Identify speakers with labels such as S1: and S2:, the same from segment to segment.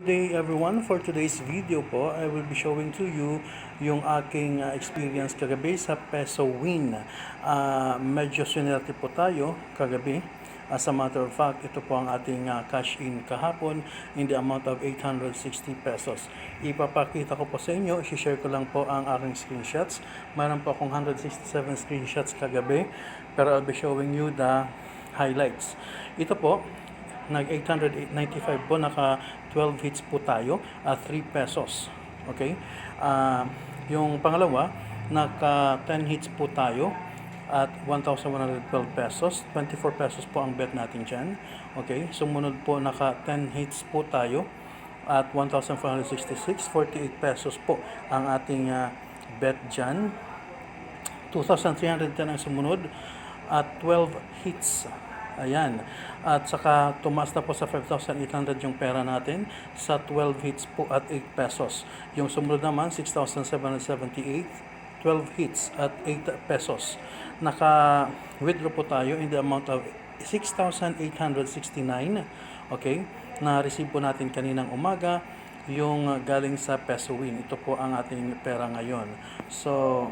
S1: Good day everyone. For today's video po, I will be showing to you yung aking experience kagabi sa Peso Win. Medyo swinerte po tayo kagabi. As a matter of fact, ito po ang ating cash in kahapon in the amount of 860 pesos. Ipapakita ko po sa inyo, i-share ko lang po ang aking screenshots. Mayroon po akong 167 screenshots kagabi, pero I'll be showing you the highlights. Ito po, nag-895 po, naka 12 hits po tayo at 3 pesos. Okay? Yung pangalawa, naka 10 hits po tayo at 1,112 pesos. 24 pesos po ang bet natin dyan. Okay? Sumunod po, naka 10 hits po tayo at 1,466. 48 pesos po ang ating bet dyan. 2,310 ang sumunod at 12 hits. Ayan. At saka tumaas na po sa 5,800 yung pera natin sa 12 hits po at 8 pesos. Yung sumunod naman, 6,778, 12 hits at 8 pesos. Naka-withdraw po tayo in the amount of 6,869. Okay? Na-receive po natin kaninang umaga yung galing sa Peso Win. Ito po ang ating pera ngayon. So,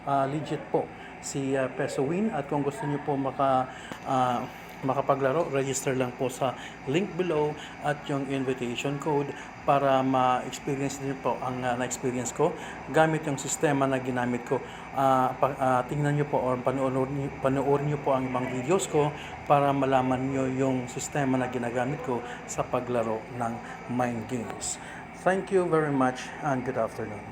S1: legit po si Peso Win, at kung gusto niyo po makapaglaro, register lang po sa link below at yung invitation code para ma-experience niyo po ang na-experience ko gamit yung sistema na ginamit ko. Tingnan niyo po or panoorin niyo po ang ibang videos ko para malaman niyo yung sistema na ginagamit ko sa paglaro ng mind games. Thank you very much and good afternoon.